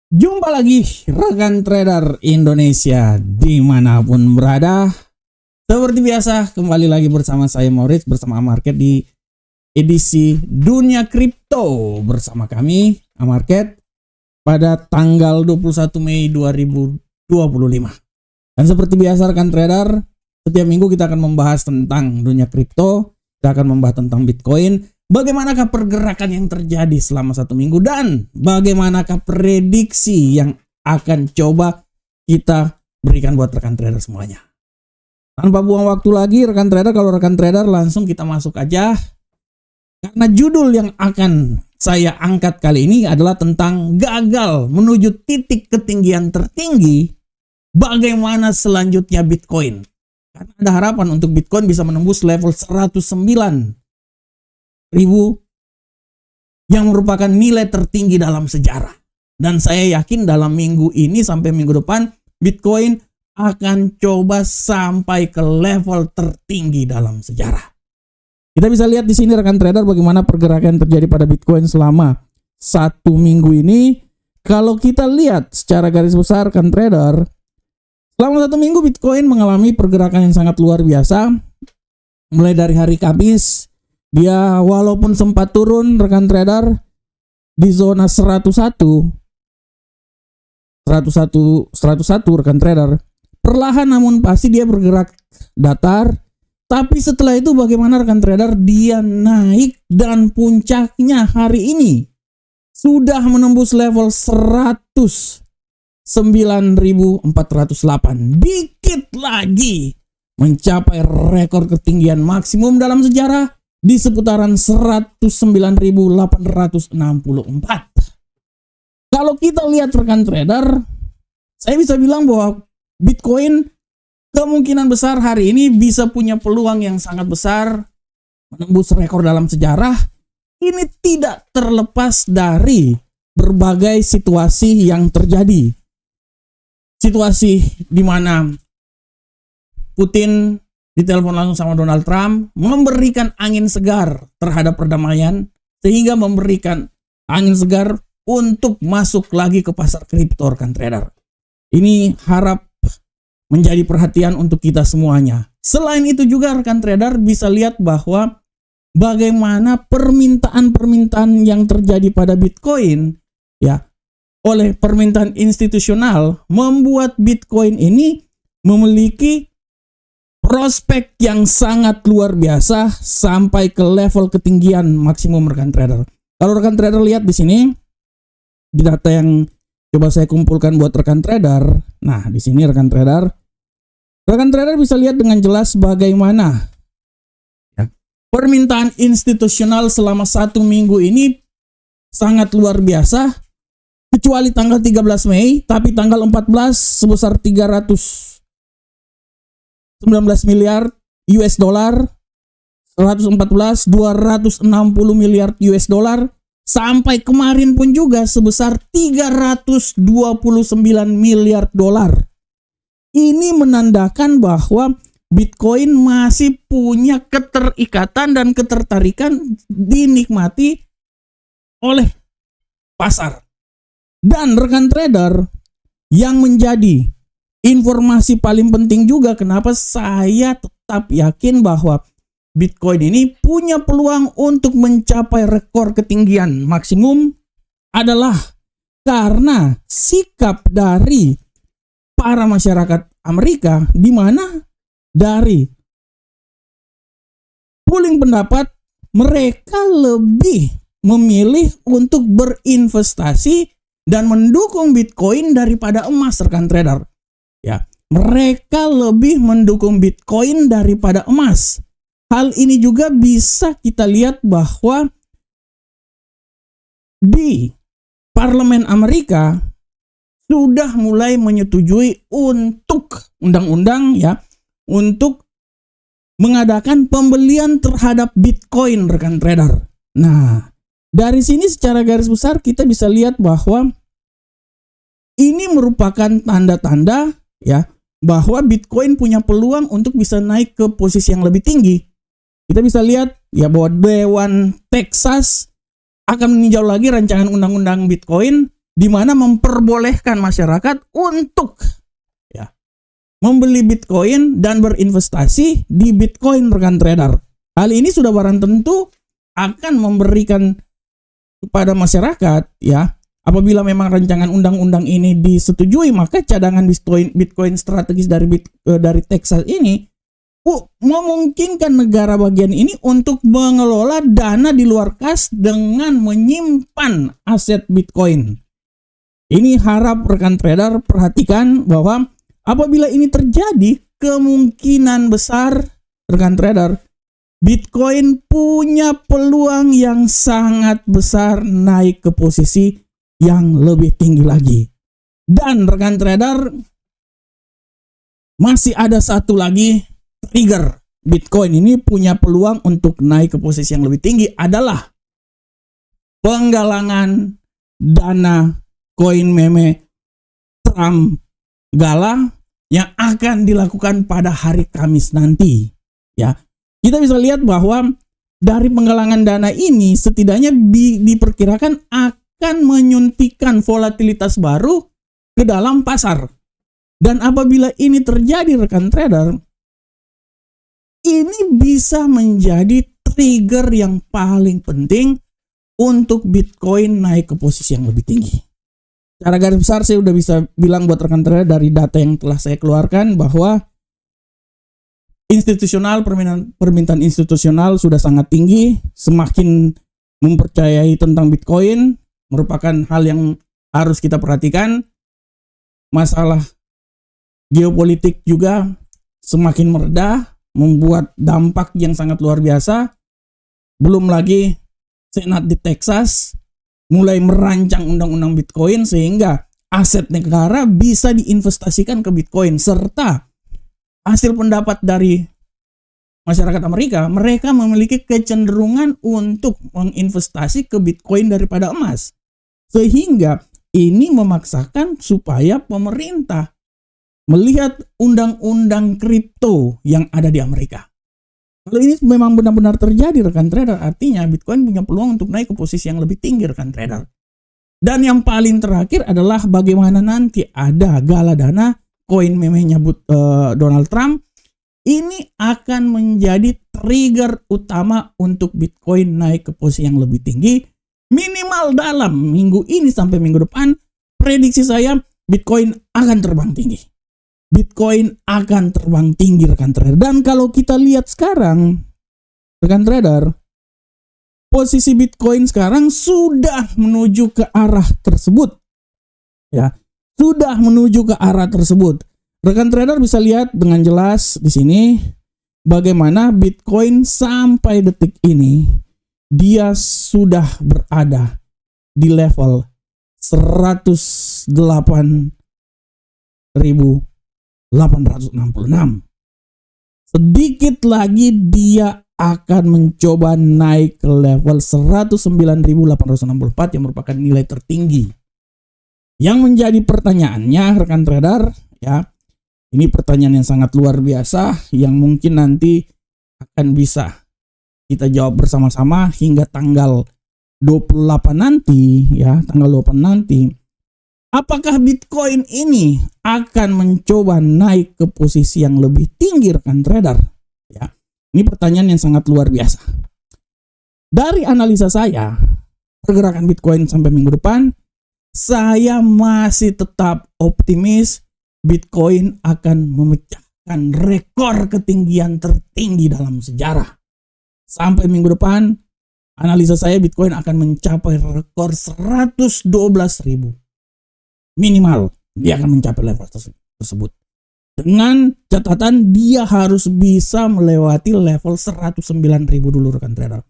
Jumpa lagi rekan trader Indonesia dimanapun berada. Seperti biasa kembali lagi bersama saya Maurits bersama Amarket di edisi Dunia Kripto bersama kami Amarket pada tanggal 21 Mei 2025. Dan seperti biasa rekan trader, setiap minggu kita akan membahas tentang dunia kripto, kita akan membahas tentang Bitcoin. Bagaimanakah pergerakan yang terjadi selama satu minggu dan bagaimanakah prediksi yang akan coba kita berikan buat rekan trader semuanya. Tanpa buang waktu lagi rekan trader, kalau rekan trader langsung kita masuk aja. Karena judul yang akan saya angkat kali ini adalah tentang gagal menuju titik ketinggian tertinggi, bagaimana selanjutnya Bitcoin. Karena ada harapan untuk Bitcoin bisa menembus level 109.000 yang merupakan nilai tertinggi dalam sejarah. Dan saya yakin dalam minggu ini sampai minggu depan Bitcoin akan coba sampai ke level tertinggi dalam sejarah. Kita bisa lihat di sini rekan trader bagaimana pergerakan terjadi pada Bitcoin selama satu minggu ini. Kalau kita lihat secara garis besar rekan trader, selama satu minggu Bitcoin mengalami pergerakan yang sangat luar biasa. Mulai dari hari Kamis, dia walaupun sempat turun rekan trader di zona 101 rekan trader, perlahan namun pasti dia bergerak datar. Tapi setelah itu bagaimana rekan trader, dia naik dan puncaknya hari ini sudah menembus level 109.408. Dikit lagi mencapai rekor ketinggian maksimum dalam sejarah di seputaran 109.864. Kalau kita lihat rekan trader, saya bisa bilang bahwa Bitcoin kemungkinan besar hari ini bisa punya peluang yang sangat besar menembus rekor dalam sejarah. Ini tidak terlepas dari berbagai situasi yang terjadi. Situasi di mana Putin ditelepon langsung sama Donald Trump, memberikan angin segar terhadap perdamaian, sehingga memberikan angin segar untuk masuk lagi ke pasar kripto rekan trader. Ini harap menjadi perhatian untuk kita semuanya. Selain itu juga rekan trader bisa lihat bahwa bagaimana permintaan-permintaan yang terjadi pada Bitcoin ya oleh permintaan institusional membuat Bitcoin ini memiliki prospek yang sangat luar biasa sampai ke level ketinggian maksimum rekan trader. Kalau rekan trader lihat di sini di data yang coba saya kumpulkan buat rekan trader. Nah, di sini rekan trader bisa lihat dengan jelas bagaimana permintaan institusional selama satu minggu ini sangat luar biasa. Kecuali tanggal 13 Mei, tapi tanggal 14 sebesar 319 miliar US dollar, 114 260 miliar US dollar, sampai kemarin pun juga sebesar 329 miliar dolar. Ini menandakan bahwa Bitcoin masih punya keterikatan dan ketertarikan dinikmati oleh pasar. Dan rekan trader, yang menjadi informasi paling penting juga kenapa saya tetap yakin bahwa Bitcoin ini punya peluang untuk mencapai rekor ketinggian maksimum adalah karena sikap dari para masyarakat Amerika, di mana dari polling pendapat mereka lebih memilih untuk berinvestasi dan mendukung Bitcoin daripada emas rekan trader. Ya, mereka lebih mendukung Bitcoin daripada emas. Hal ini juga bisa kita lihat bahwa di Parlemen Amerika sudah mulai menyetujui untuk undang-undang ya untuk mengadakan pembelian terhadap Bitcoin rekan trader. Nah, dari sini secara garis besar kita bisa lihat bahwa ini merupakan tanda-tanda ya bahwa Bitcoin punya peluang untuk bisa naik ke posisi yang lebih tinggi. Kita bisa lihat ya bahwa Dewan Texas akan meninjau lagi rancangan undang-undang Bitcoin di mana memperbolehkan masyarakat untuk ya membeli Bitcoin dan berinvestasi di Bitcoin, rekan trader. Hal ini sudah barang tentu akan memberikan kepada masyarakat ya, apabila memang rancangan undang-undang ini disetujui, maka cadangan Bitcoin strategis dari Texas ini memungkinkan negara bagian ini untuk mengelola dana di luar kas dengan menyimpan aset Bitcoin. Ini harap rekan trader perhatikan bahwa apabila ini terjadi, kemungkinan besar rekan trader, Bitcoin punya peluang yang sangat besar naik ke posisi yang lebih tinggi lagi. Dan rekan trader, masih ada satu lagi trigger Bitcoin ini punya peluang untuk naik ke posisi yang lebih tinggi, adalah penggalangan dana koin meme Trump Gala yang akan dilakukan pada hari Kamis nanti. Ya, kita bisa lihat bahwa dari penggalangan dana ini setidaknya diperkirakan akan menyuntikkan volatilitas baru ke dalam pasar. Dan apabila ini terjadi rekan trader, ini bisa menjadi trigger yang paling penting untuk Bitcoin naik ke posisi yang lebih tinggi. Secara garis besar saya udah bisa bilang buat rekan trader dari data yang telah saya keluarkan bahwa permintaan institusional sudah sangat tinggi. Semakin mempercayai tentang Bitcoin merupakan hal yang harus kita perhatikan. Masalah geopolitik juga semakin mereda, membuat dampak yang sangat luar biasa. Belum lagi Senat di Texas mulai merancang undang-undang Bitcoin sehingga aset negara bisa diinvestasikan ke Bitcoin, serta hasil pendapat dari masyarakat Amerika, mereka memiliki kecenderungan untuk menginvestasi ke Bitcoin daripada emas. Sehingga ini memaksakan supaya pemerintah melihat undang-undang kripto yang ada di Amerika. Kalau ini memang benar-benar terjadi rekan trader, artinya Bitcoin punya peluang untuk naik ke posisi yang lebih tinggi rekan trader. Dan yang paling terakhir adalah bagaimana nanti ada gala dana koin meme-nya Donald Trump. Ini akan menjadi trigger utama untuk Bitcoin naik ke posisi yang lebih tinggi. Minimal dalam minggu ini sampai minggu depan, prediksi saya Bitcoin akan terbang tinggi. Bitcoin akan terbang tinggi rekan trader. Dan kalau kita lihat sekarang rekan trader, posisi Bitcoin sekarang sudah menuju ke arah tersebut. Ya, sudah menuju ke arah tersebut. Rekan trader bisa lihat dengan jelas di sini bagaimana Bitcoin sampai detik ini dia sudah berada di level 108.866. Sedikit lagi dia akan mencoba naik ke level 109.864 yang merupakan nilai tertinggi. Yang menjadi pertanyaannya rekan trader, ya, ini pertanyaan yang sangat luar biasa yang mungkin nanti akan bisa kita jawab bersama-sama hingga tanggal 28 nanti, ya, tanggal 28 nanti. Apakah Bitcoin ini akan mencoba naik ke posisi yang lebih tinggi rekan trader? Ya, ini pertanyaan yang sangat luar biasa. Dari analisa saya, pergerakan Bitcoin sampai minggu depan, saya masih tetap optimis Bitcoin akan memecahkan rekor ketinggian tertinggi dalam sejarah. Sampai minggu depan, analisa saya Bitcoin akan mencapai rekor 112.000. Minimal dia akan mencapai level tersebut. Dengan catatan dia harus bisa melewati level 109.000 dulu rekan trader.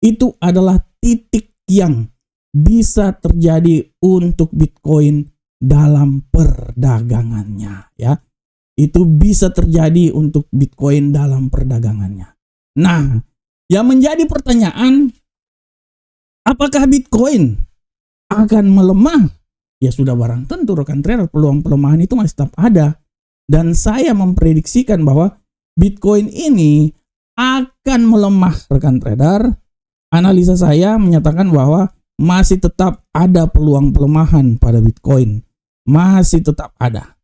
Itu adalah titik yang bisa terjadi untuk Bitcoin dalam perdagangannya, ya. Itu bisa terjadi untuk Bitcoin dalam perdagangannya. Nah, yang menjadi pertanyaan, apakah Bitcoin akan melemah? Ya sudah barang tentu rekan trader, peluang pelemahan itu masih tetap ada. Dan saya memprediksikan bahwa Bitcoin ini akan melemah rekan trader. Analisa saya menyatakan bahwa masih tetap ada peluang pelemahan pada Bitcoin. Masih tetap ada.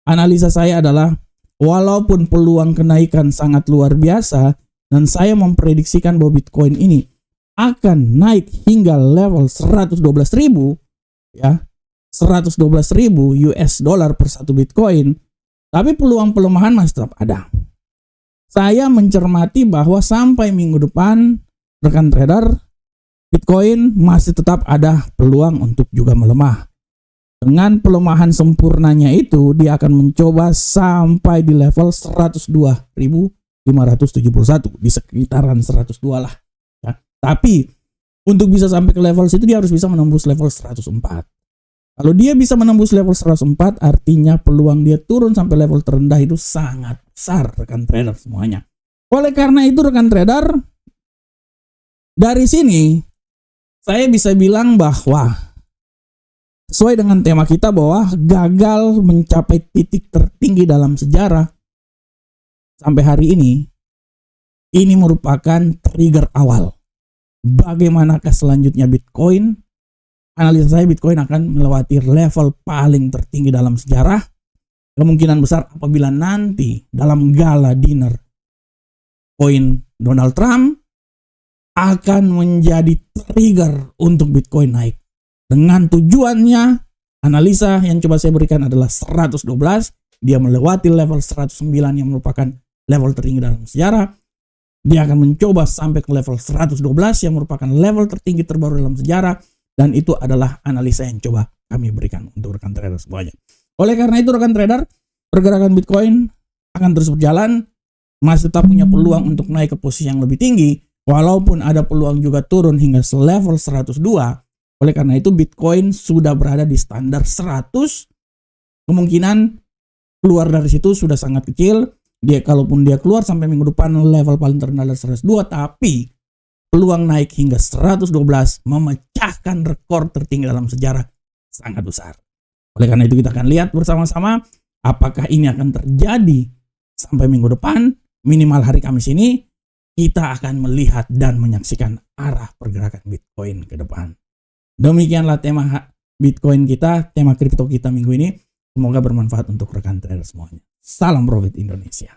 Analisa saya adalah walaupun peluang kenaikan sangat luar biasa dan saya memprediksikan bahwa Bitcoin ini akan naik hingga level 112.000 ya. 112.000 US dollar per satu Bitcoin, tapi peluang pelemahan masih tetap ada. Saya mencermati bahwa sampai minggu depan rekan trader, Bitcoin masih tetap ada peluang untuk juga melemah. Dengan pelemahan sempurnanya itu, dia akan mencoba sampai di level 102.571, di sekitaran 102 lah. Ya. Tapi untuk bisa sampai ke level situ dia harus bisa menembus level 104. Kalau dia bisa menembus level 104, artinya peluang dia turun sampai level terendah itu sangat besar, rekan trader semuanya. Oleh karena itu rekan trader, dari sini saya bisa bilang bahwa sesuai dengan tema kita bahwa gagal mencapai titik tertinggi dalam sejarah sampai hari ini merupakan trigger awal. Bagaimanakah selanjutnya Bitcoin? Analisa saya Bitcoin akan melewati level paling tertinggi dalam sejarah. Kemungkinan besar apabila nanti dalam gala dinner koin Donald Trump akan menjadi trigger untuk Bitcoin naik. Dengan tujuannya, analisa yang coba saya berikan adalah 112, dia melewati level 109 yang merupakan level tertinggi dalam sejarah. Dia akan mencoba sampai ke level 112 yang merupakan level tertinggi terbaru dalam sejarah, dan itu adalah analisa yang coba kami berikan untuk rekan trader semuanya. Oleh karena itu rekan trader, pergerakan Bitcoin akan terus berjalan, masih tetap punya peluang untuk naik ke posisi yang lebih tinggi, walaupun ada peluang juga turun hingga level 102. Oleh karena itu Bitcoin sudah berada di standar 100. Kemungkinan keluar dari situ sudah sangat kecil. Kalaupun dia keluar sampai minggu depan level paling terendah adalah 102, tapi peluang naik hingga 112 memecahkan rekor tertinggi dalam sejarah sangat besar. Oleh karena itu kita akan lihat bersama-sama apakah ini akan terjadi sampai minggu depan. Minimal hari Kamis ini kita akan melihat dan menyaksikan arah pergerakan Bitcoin ke depan. Demikianlah tema Bitcoin kita, tema kripto kita minggu ini. Semoga bermanfaat untuk rekan trader semuanya. Salam profit Indonesia.